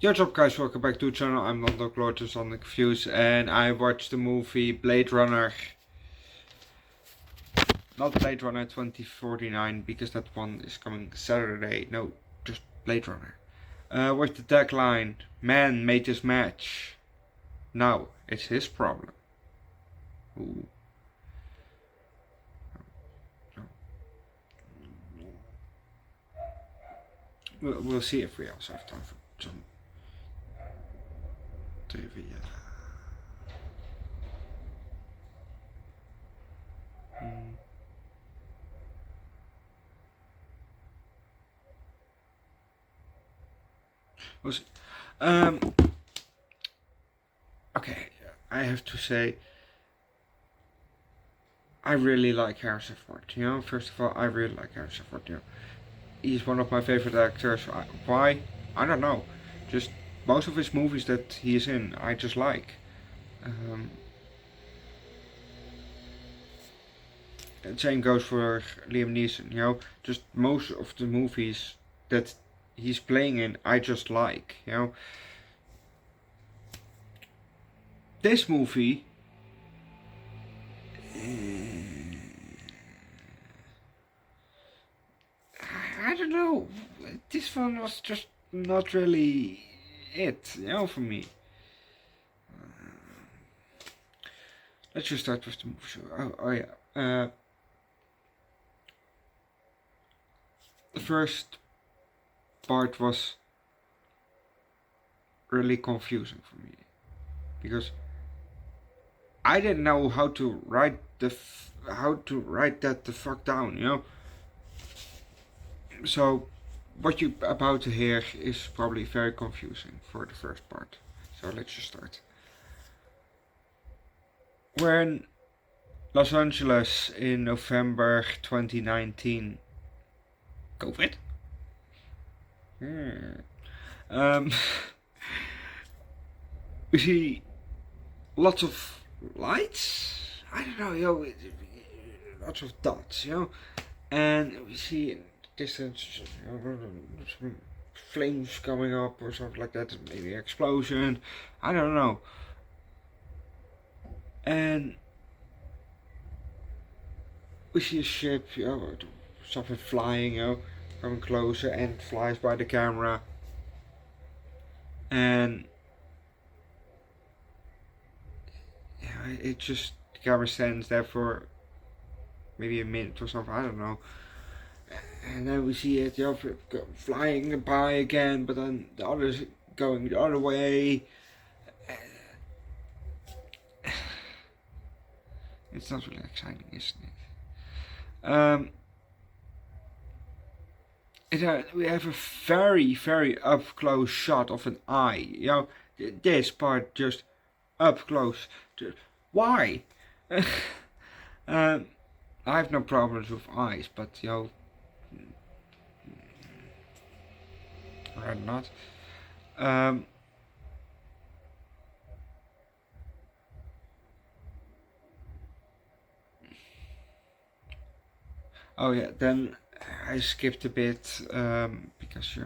Yo, what's up guys, welcome back to the channel. I'm Underdog Eats on the Confused, and I watched the movie Blade Runner. Not Blade Runner 2049, because that one is coming Saturday. No, just Blade Runner. With the tagline, "Man made this match. Now it's his problem." Ooh. We'll see if we also have time for some trivia. We'll see. Okay, I have to say, I really like Harrison Ford. First of all, I really like Harrison Ford. He's one of my favorite actors. Why? I don't know. Just most of his movies that he is in, I just like. The same goes for Liam Neeson. Just most of the movies that he's playing in, I just like. This movie, I don't know. This one was just not really it, for me. Let's just start with the movie. Oh yeah. The first part was really confusing for me because I didn't know how to write that the fuck down. So what you're about to hear is probably very confusing for the first part. So let's just start. We're in Los Angeles in November 2019. COVID? We see lots of lights. I don't know, lots of dots, and we see in the distance, some flames coming up or something like that. Maybe an explosion. I don't know. And we see a ship, something flying, coming closer and flies by the camera. And it just, the camera stands there for maybe a minute or something, I don't know. And then we see it, flying by again, but then the others going the other way. It's not really exciting, isn't it? We have a very, very up close shot of an eye. This part just up close. Why? I have no problems with eyes, but rather not. Oh yeah, then I skipped a bit because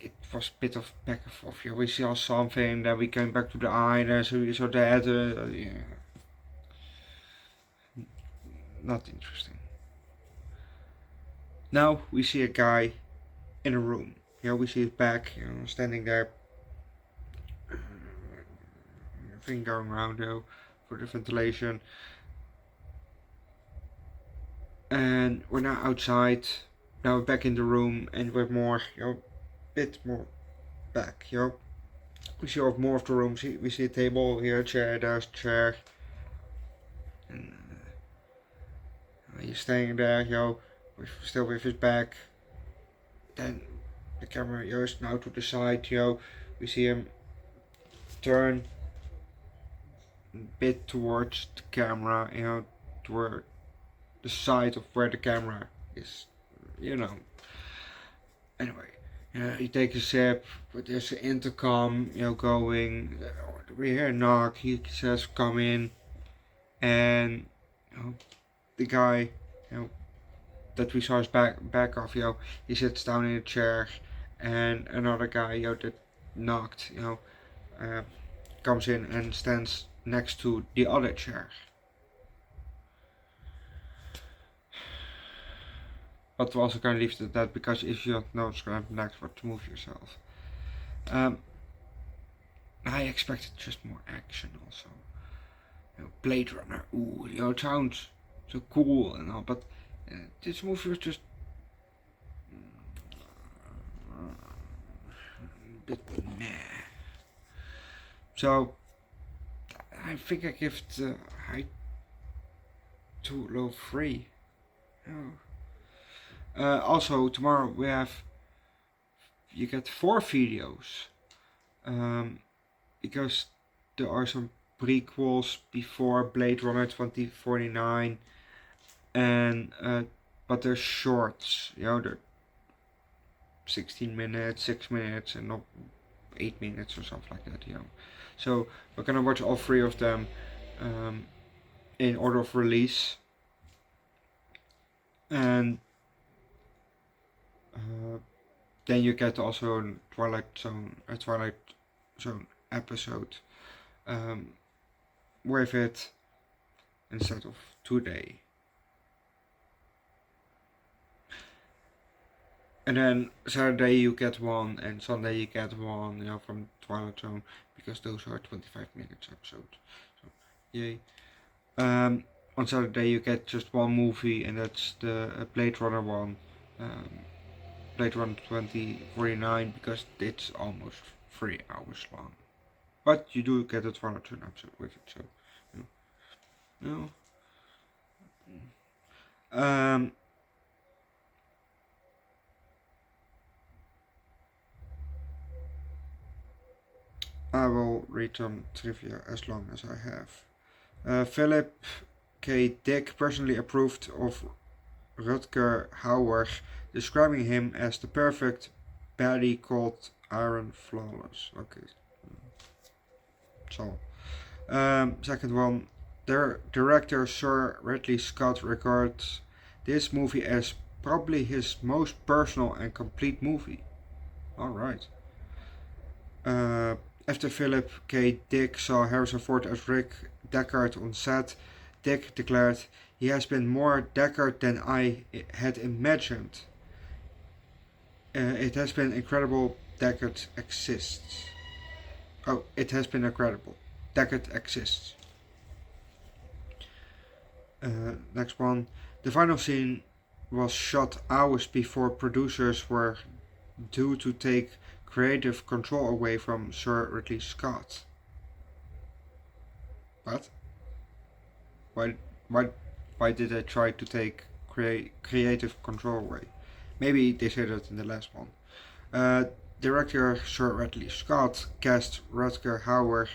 it was a bit of back and forth. We saw something, then we came back to the eye, then so we saw that. Not interesting. Now we see a guy in a room. We see his back, standing there. Thing going around for the ventilation. And we're now outside. Now we're back in the room, and we're more, bit more back. We see more of the room. We see a table here, a chair. There's a chair. And he's staying there, still with his back. Then the camera is now to the side, we see him turn a bit towards the camera, toward the side of where the camera is, Anyway, he takes a sip, but there's an intercom, going. We hear a knock. He says, "Come in," and the guy, that we saw his back of, he sits down in a chair, and another guy, that knocked, comes in and stands next to the other chair. But we also can leave it at that, because if you don't know what's going to happen next, what to move yourself. I expected just more action also. Blade Runner, ooh, it sounds so cool and all, but this movie was just a bit meh. So I think I give it high to low 3. Also tomorrow you get 4 videos, because there are some prequels before Blade Runner 2049, and but they're shorts, they're 16 minutes, 6 minutes, and not 8 minutes or something like that, So we're gonna watch all 3 of them in order of release, and then you get also a Twilight Zone episode with it instead of today. And then Saturday you get one, and Sunday you get one, from Twilight Zone, because those are 25 minutes episodes. So, yay. On Saturday you get just one movie, and that's the Blade Runner one, Blade Runner 2049, because it's almost 3 hours long. But you do get a Twilight Zone episode with it, so I will read some trivia as long as I have. Philip K. Dick personally approved of Rutger Hauer, describing him as the perfect baddie called Iron Flawless. Okay. So, second one, director Sir Ridley Scott regards this movie as probably his most personal and complete movie. Alright. After Philip K. Dick saw Harrison Ford as Rick Deckard on set, Dick declared, "He has been more Deckard than I had imagined. It has been incredible. Deckard exists." Oh, it has been incredible. Deckard exists. Next one. The final scene was shot hours before producers were due to take creative control away from Sir Ridley Scott. What? Why did they try to take creative control away? Maybe they said that in the last one. Director Sir Ridley Scott cast Rutger Hauer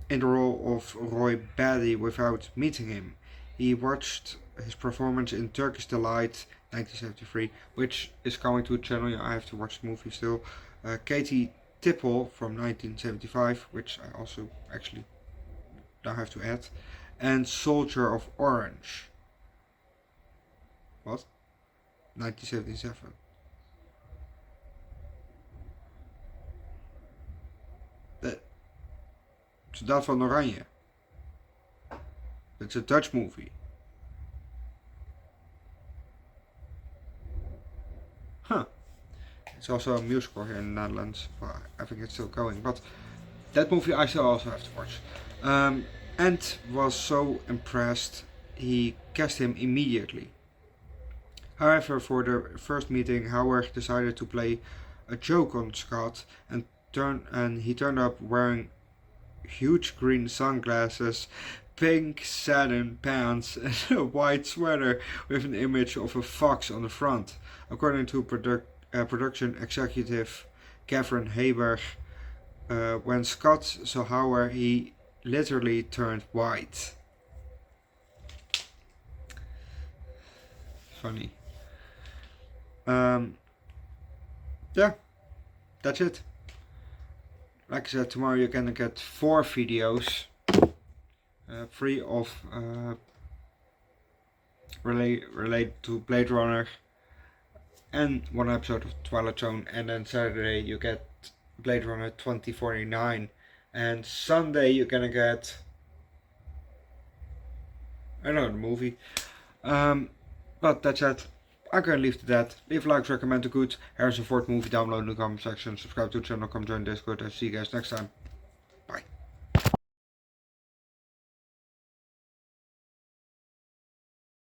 in the role of Roy Batty without meeting him. He watched his performance in Turkish Delight 1973, which is coming to a channel. I have to watch the movie still. Katie Tipple from 1975, which I also actually now have to add, and Soldier of Orange. What? 1977. Soldaat van Oranje. It's a Dutch movie. Huh. It's also a musical here in the Netherlands. Well, I think it's still going, but that movie I still also have to watch. And was so impressed, he cast him immediately. However, for the first meeting, Howard decided to play a joke on Scott, and he turned up wearing huge green sunglasses, pink satin pants, and a white sweater with an image of a fox on the front. According to production executive Catherine Heiberg, when Scott saw Howard, he literally turned white. Funny. Yeah, that's it. Like I said, tomorrow you're gonna get 4 videos, 3 of related to Blade Runner, and one episode of Twilight Zone, and then Saturday you get Blade Runner 2049, and Sunday you're gonna get another movie. But that's it. I'm gonna leave to that. Leave likes, recommend the good Harrison Ford movie, download in the comment section, subscribe to the channel, come join Discord, and see you guys next time.